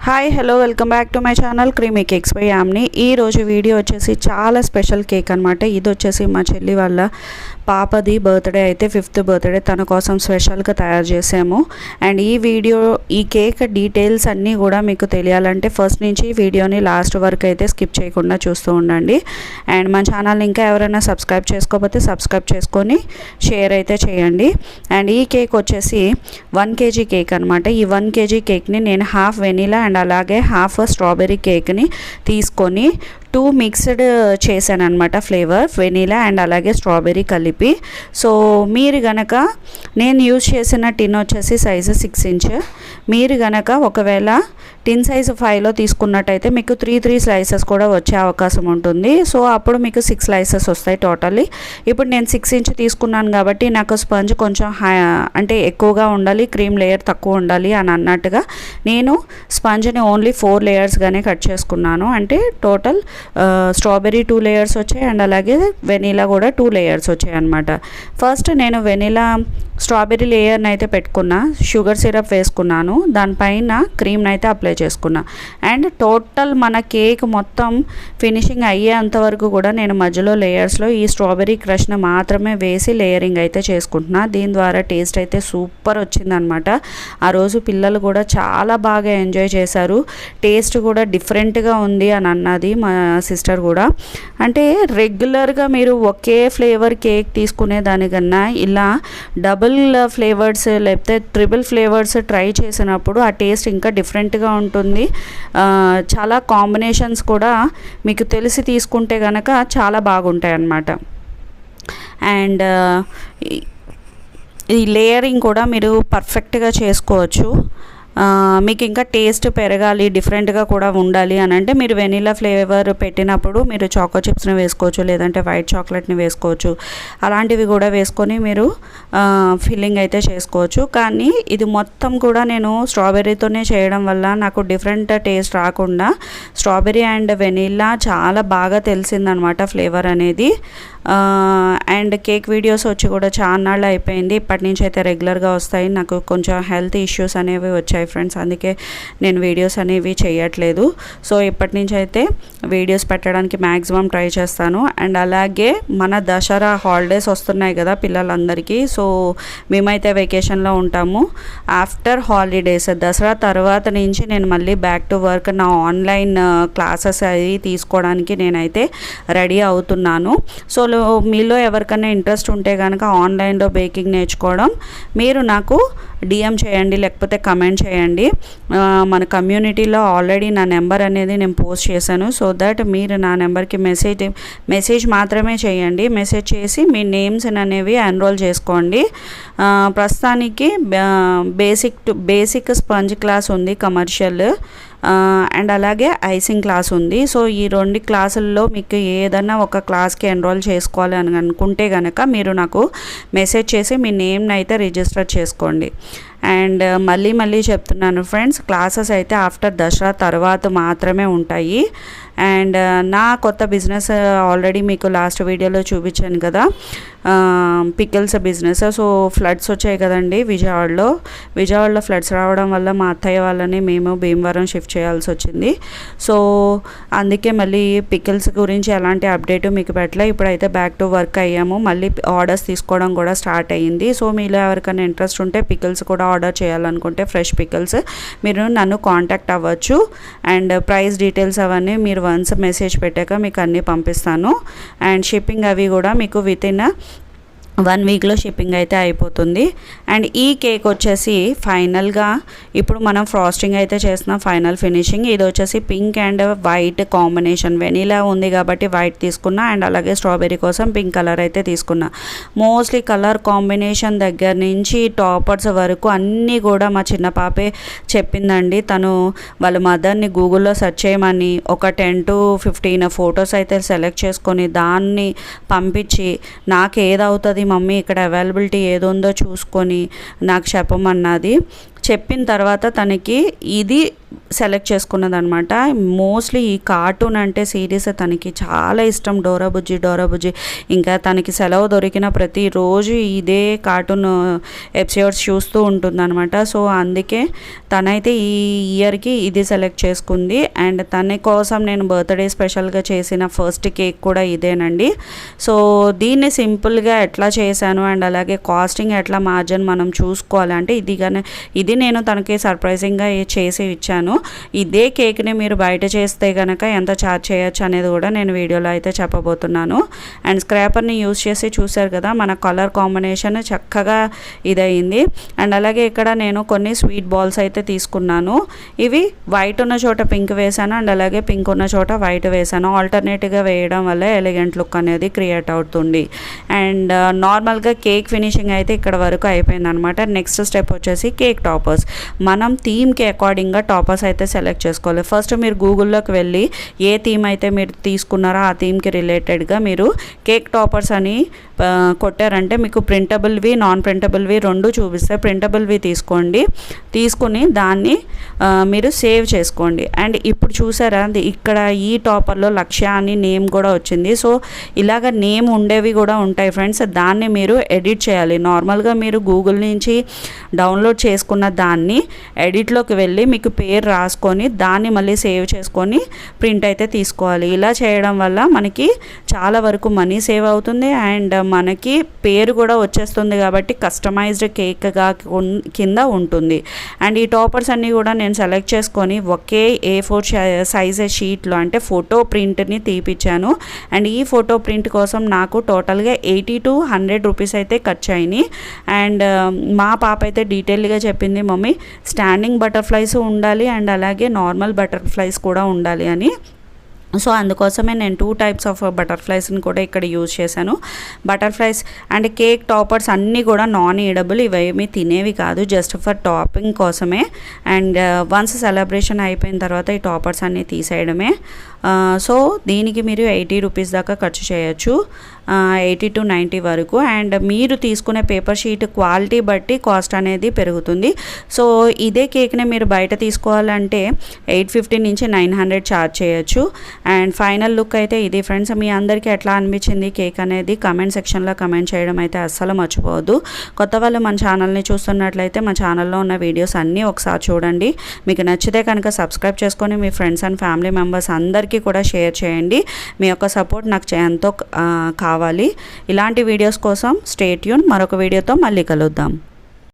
Hi hello welcome back to my channel creamy cakes by Yamni. ఈరోజు video వచ్చేసి చాలా special cake అనమాట. ఇది వచ్చేసి మా చెల్లి వాళ్ళ పాపది బర్త్డే అయితే 5th బర్త్డే తన కోసం స్పెషల్గా తయారు చేసాము. అండ్ ఈ కేక్ డీటెయిల్స్ అన్నీ కూడా మీకు తెలియాలంటే ఫస్ట్ నుంచి వీడియోని లాస్ట్ వరకు అయితే స్కిప్ చేయకుండా చూస్తూ ఉండండి. అండ్ మా ఛానల్ని ఇంకా ఎవరైనా సబ్స్క్రైబ్ చేసుకోకపోతే సబ్స్క్రైబ్ చేసుకొని షేర్ అయితే చేయండి. అండ్ ఈ కేక్ వచ్చేసి 1 kg కేక్ అనమాట. ఈ 1 kg కేక్ని నేను హాఫ్ వెనిలా అండ్ అలాగే హాఫ్ స్ట్రాబెర్రీ కేక్ని తీసుకొని 2 మిక్స్డ్ చేశాను అనమాట. ఫ్లేవర్ వెనీలా అండ్ అలాగే స్ట్రాబెర్రీ కలిపి. సో మీరు గనక నేను యూజ్ చేసిన టిన్ వచ్చేసి సైజు 6 inch. మీరు గనక ఒకవేళ టిన్ సైజు 5లో తీసుకున్నట్టయితే మీకు 3 slices కూడా వచ్చే అవకాశం ఉంటుంది. సో అప్పుడు మీకు 6 slices వస్తాయి టోటల్లీ. ఇప్పుడు నేను 6 inch తీసుకున్నాను కాబట్టి నాకు స్పంజ్ కొంచెం అంటే ఎక్కువగా ఉండాలి, క్రీమ్ లేయర్ తక్కువ ఉండాలి అని అన్నట్టుగా నేను స్పంజ్ని ఓన్లీ 4 layers-గానే కట్ చేసుకున్నాను. అంటే టోటల్ స్ట్రాబెర్రీ 2 layers వచ్చాయి అండ్ అలాగే వెనీలా కూడా 2 layers వచ్చాయి అనమాట. ఫస్ట్ నేను వెనీలా స్ట్రాబెర్రీ లేయర్ని అయితే పెట్టుకున్నా, షుగర్ సిరప్ వేసుకున్నాను, దానిపైన క్రీమ్ని అయితే అప్లై చేసుకున్నా. అండ్ టోటల్ మన కేక్ మొత్తం ఫినిషింగ్ అయ్యేంతవరకు కూడా నేను మధ్యలో లేయర్స్లో ఈ స్ట్రాబెర్రీ క్రష్ని మాత్రమే వేసి లేయరింగ్ అయితే చేసుకుంటున్నా. దీని ద్వారా టేస్ట్ అయితే సూపర్ వచ్చిందనమాట. ఆ రోజు పిల్లలు కూడా చాలా బాగా ఎంజాయ్ చేశారు. టేస్ట్ కూడా డిఫరెంట్గా ఉంది అని అన్నది మా సిస్టర్ కూడా. అంటే రెగ్యులర్గా మీరు ఒకే ఫ్లేవర్ కేక్ తీసుకునే దానికన్నా ఇలా డబుల్ ఫ్లేవర్స్ లేకపోతే ట్రిపుల్ ఫ్లేవర్స్ ట్రై చేసినప్పుడు ఆ టేస్ట్ ఇంకా డిఫరెంట్గా ఉంటుంది. చాలా కాంబినేషన్స్ కూడా మీకు తెలిసి తీసుకుంటే కనుక చాలా బాగుంటాయి అన్నమాట. అండ్ ఈ లేయరింగ్ కూడా మీరు పర్ఫెక్ట్గా చేసుకోవచ్చు. మీకు ఇంకా టేస్ట్ పెరగాలి, డిఫరెంట్గా కూడా ఉండాలి అని అంటే మీరు వెనీలా ఫ్లేవర్ పెట్టినప్పుడు మీరు చాకో చిప్స్ని వేసుకోవచ్చు, లేదంటే వైట్ చాక్లెట్ని వేసుకోవచ్చు. అలాంటివి కూడా వేసుకొని మీరు ఫిల్లింగ్ అయితే చేసుకోవచ్చు. కానీ ఇది మొత్తం కూడా నేను స్ట్రాబెర్రీతోనే చేయడం వల్ల నాకు డిఫరెంట్ టేస్ట్ రాకుండా స్ట్రాబెర్రీ అండ్ వెనీలా చాలా బాగా తెలిసిందనమాట ఫ్లేవర్ అనేది. అండ్ కేక్ వీడియోస్ వచ్చి కూడా చాలా నాళ్ళు అయిపోయింది. ఇప్పటి నుంచి అయితే రెగ్యులర్గా వస్తాయి. నాకు కొంచెం హెల్త్ ఇష్యూస్ అనేవి వచ్చాయి ఫ్రెండ్స్, అందుకే నేను వీడియోస్ అనేవి చేయట్లేదు. సో ఇప్పటి నుంచి అయితే వీడియోస్ పెట్టడానికి మ్యాక్సిమం ట్రై చేస్తాను. అండ్ అలాగే మన దసరా హాలిడేస్ వస్తున్నాయి కదా పిల్లలందరికీ. సో మేమైతే వెకేషన్లో ఉంటాము. ఆఫ్టర్ హాలిడేస్ దసరా తర్వాత నుంచి నేను మళ్ళీ బ్యాక్ టు వర్క్, నా ఆన్లైన్ క్లాసెస్ అవి తీసుకోవడానికి నేనైతే రెడీ అవుతున్నాను. సో మీలో ఎవరికైనా ఇంట్రెస్ట్ ఉంటే కనుక ఆన్లైన్లో బేకింగ్ నేర్చుకోవడం మీరు నాకు డిఎం చేయండి, లేకపోతే కమెంట్ చేయండి. మన కమ్యూనిటీలో ఆల్రెడీ నా నెంబర్ అనేది నేను పోస్ట్ చేశాను. సో దట్ మీరు నా నెంబర్కి మెసేజ్ మాత్రమే చేయండి. మెసేజ్ చేసి మీ నేమ్స్ అనేవి ఎన్రోల్ చేసుకోండి. ప్రస్తుతానికి బేసిక్ స్పంజ్ క్లాస్ ఉంది, కమర్షియల్ అండ్ అలాగే ఐసింగ్ క్లాస్ ఉంది. సో ఈ 2 క్లాసుల్లో మీకు ఏదన్నా ఒక క్లాస్కి ఎన్రోల్ చేసుకోవాలి అని అనుకుంటే కనుక మీరు నాకు మెసేజ్ చేసి మీ నేమ్ని అయితే రిజిస్టర్ చేసుకోండి. అండ్ మళ్ళీ చెప్తున్నాను ఫ్రెండ్స్, క్లాసెస్ అయితే ఆఫ్టర్ దసరా తర్వాత మాత్రమే ఉంటాయి. అండ్ నా కొత్త బిజినెస్ ఆల్రెడీ మీకు లాస్ట్ వీడియోలో చూపించాను కదా, పికిల్స్ బిజినెస్. సో ఫ్లడ్స్ వచ్చాయి కదండి విజయవాడలో ఫ్లడ్స్ రావడం వల్ల మా అత్తయ్య వాళ్ళని మేము భీమవరం షిఫ్ట్ చేయాల్సి వచ్చింది. సో అందుకే మళ్ళీ పికిల్స్ గురించి ఎలాంటి అప్డేట్ మీకు పెట్టలే. ఇప్పుడైతే బ్యాక్ టు వర్క్ అయ్యాము. మళ్ళీ ఆర్డర్స్ తీసుకోవడం కూడా స్టార్ట్ అయ్యింది. సో మీలో ఎవరికైనా ఇంట్రెస్ట్ ఉంటే పికిల్స్ కూడా ఆర్డర్ చేయాలనుకుంటే ఫ్రెష్ పికిల్స్ మీరు నన్ను కాంటాక్ట్ అవ్వచ్చు. అండ్ ప్రైస్ డీటెయిల్స్ అవన్నీ మీరు వన్స్ మెసేజ్ పెట్టాక మీకు అన్నీ పంపిస్తాను. అండ్ షిప్పింగ్ అవి కూడా మీకు వితిన్ 1 weekలో షిప్పింగ్ అయితే అయిపోతుంది. అండ్ ఈ కేక్ వచ్చేసి ఫైనల్గా ఇప్పుడు మనం ఫ్రాస్టింగ్ అయితే చేస్తున్నాం, ఫైనల్ ఫినిషింగ్. ఇది వచ్చేసి pink and white combination. Vanilla ఉంది కాబట్టి వైట్ తీసుకున్నా అండ్ అలాగే స్ట్రాబెర్రీ కోసం పింక్ కలర్ అయితే తీసుకున్నా. మోస్ట్లీ కలర్ కాంబినేషన్ దగ్గర నుంచి టాపర్స్ వరకు అన్నీ కూడా మా చిన్న పాపే చెప్పిందండి. తను వాళ్ళ మదర్ని గూగుల్లో సెర్చ్ చేయమని ఒక 10 to 15 ఫొటోస్ అయితే సెలెక్ట్ చేసుకొని దాన్ని పంపించి నాకు ఏదవుతుంది మమ్మీ ఇక్కడ అవైలబిలిటీ ఏదో ఉందో చూసుకొని నాకు చెప్పమన్నది. చెప్పిన తర్వాత తనకి ఇది సెలెక్ట్ చేసుకున్నదనమాట. మోస్ట్లీ ఈ కార్టూన్ అంటే సిరీస్ తనకి చాలా ఇష్టం, డోరా బుజ్జి. ఇంకా తనకి సెలవు దొరికిన ప్రతిరోజు ఇదే కార్టూన్ ఎపిసోడ్స్ చూస్తూ ఉంటుందన్నమాట. సో అందుకే తనైతే ఈ ఇయర్కి ఇది సెలెక్ట్ చేసుకుంది. అండ్ తన కోసం నేను బర్త్డే స్పెషల్గా చేసిన ఫస్ట్ కేక్ కూడా ఇదేనండి. సో దీన్ని సింపుల్గా ఎట్లా చేశాను అండ్ అలాగే కాస్టింగ్ ఎట్లా మార్జిన్ మనం చూసుకోవాలంటే ఇది నేను తనకి సర్ప్రైజింగ్గా చేసి ఇచ్చాను. ఇదే కేక్ని మీరు బయట చేస్తే కనుక ఎంత ఛార్జ్ చేయొచ్చు అనేది కూడా నేను వీడియోలో అయితే చెప్పబోతున్నాను. అండ్ స్క్రాపర్ని యూజ్ చేసి చూశారు కదా, మన కలర్ కాంబినేషన్ చక్కగా ఇదయింది. అండ్ అలాగే ఇక్కడ నేను కొన్ని స్వీట్ బాల్స్ అయితే తీసుకున్నాను. ఇవి వైట్ ఉన్న చోట పింక్ వేసాను అండ్ అలాగే పింక్ ఉన్న చోట వైట్ వేసాను. ఆల్టర్నేట్గా వేయడం వల్ల ఎలిగెంట్ లుక్ అనేది క్రియేట్ అవుతుంది. అండ్ నార్మల్గా కేక్ ఫినిషింగ్ అయితే ఇక్కడ వరకు అయిపోయింది అనమాట. నెక్స్ట్ స్టెప్ వచ్చేసి కేక్ టాపర్స్. మనం థీమ్కి అకార్డింగ్గా టాపర్స్ అయితే సెలెక్ట్ చేసుకోవాలి. ఫస్ట్ మీరు గూగుల్లోకి వెళ్ళి ఏ థీమ్ అయితే మీరు తీసుకున్నారో ఆ థీమ్కి రిలేటెడ్గా మీరు కేక్ టాపర్స్ అని కొట్టారంటే మీకు ప్రింటబుల్వి నాన్ ప్రింటబుల్వి రెండు చూపిస్తే ప్రింటబుల్వి తీసుకుని దాన్ని మీరు సేవ్ చేసుకోండి. అండ్ ఇప్పుడు చూసారా, ఇక్కడ ఈ టాపర్లో లక్ష్య అని నేమ్ కూడా వచ్చింది. సో ఇలాగ నేమ్ ఉండేవి కూడా ఉంటాయి ఫ్రెండ్స్, దాన్ని మీరు ఎడిట్ చేయాలి. నార్మల్గా మీరు గూగుల్ నుంచి డౌన్లోడ్ చేసుకున్న దాన్ని ఎడిట్లోకి వెళ్ళి మీకు పేరు రాసుకొని దాన్ని మళ్ళీ సేవ్ చేసుకొని ప్రింట్ అయితే తీసుకోవాలి. ఇలా చేయడం వల్ల మనకి చాలా వరకు మనీ సేవ్ అవుతుంది అండ్ మనకి పేరు కూడా వచ్చేస్తుంది కాబట్టి కస్టమైజ్డ్ కేక్గా కింద ఉంటుంది. అండ్ ఈ టాపర్స్ అన్నీ కూడా నేను సెలెక్ట్ చేసుకొని ఒకే A4 సైజ్ షీట్లో అంటే ఫోటో ప్రింట్ని తీపిచ్చాను. అండ్ ఈ ఫోటో ప్రింట్ కోసం నాకు టోటల్గా 80 to 100 రూపీస్ అయితే ఖర్చు అయినాయి. అండ్ మా పాప అయితే డీటెయిల్గా చెప్పింది, మమ్మీ స్టాండింగ్ బటర్ఫ్లైస్ ఉండాలి అండ్ అలాగే నార్మల్ బటర్ఫ్లైస్ కూడా ఉండాలి అని. సో అందుకోసమే నేను 2 టైప్స్ ఆఫ్ బటర్ఫ్లైస్ని కూడా ఇక్కడ యూజ్ చేశాను. బటర్ఫ్లైస్ అండ్ కేక్ టాపర్స్ అన్నీ కూడా నాన్ ఈడబుల్, ఇవేమీ తినేవి కాదు, జస్ట్ ఫర్ టాపింగ్ కోసమే. అండ్ వన్స్ సెలబ్రేషన్ అయిపోయిన తర్వాత ఈ టాపర్స్ అన్నీ తీసేయడమే. సో దీనికి మీరు 80 రూపీస్ దాకా ఖర్చు చేయొచ్చు, 80 to 90 వరకు. అండ్ మీరు తీసుకునే పేపర్ షీట్ క్వాలిటీ బట్టి కాస్ట్ అనేది పెరుగుతుంది. సో ఇదే కేక్ని మీరు బయట తీసుకోవాలంటే 850 నుంచి 900 ఛార్జ్ చేయొచ్చు. అండ్ ఫైనల్ లుక్ అయితే ఇది ఫ్రెండ్స్. మీ అందరికీ ఎట్లా అనిపించింది కేక్ అనేది కామెంట్ సెక్షన్లో కమెంట్ చేయడం అయితే అస్సలు మర్చిపోవద్దు. కొత్త వాళ్ళు మన ఛానల్ని చూస్తున్నట్లయితే మా ఛానల్లో ఉన్న వీడియోస్ అన్నీ ఒకసారి చూడండి. మీకు నచ్చితే కనుక సబ్స్క్రైబ్ చేసుకొని మీ ఫ్రెండ్స్ అండ్ ఫ్యామిలీ మెంబర్స్ అందరికీ కూడా షేర్ చేయండి. మీ యొక్క సపోర్ట్ నాకు ఎంతో కావాలి. ఇలాంటి వీడియోస్ కోసం స్టే ట్యూన్. మరొక వీడియోతో మళ్ళీ కలుద్దాం.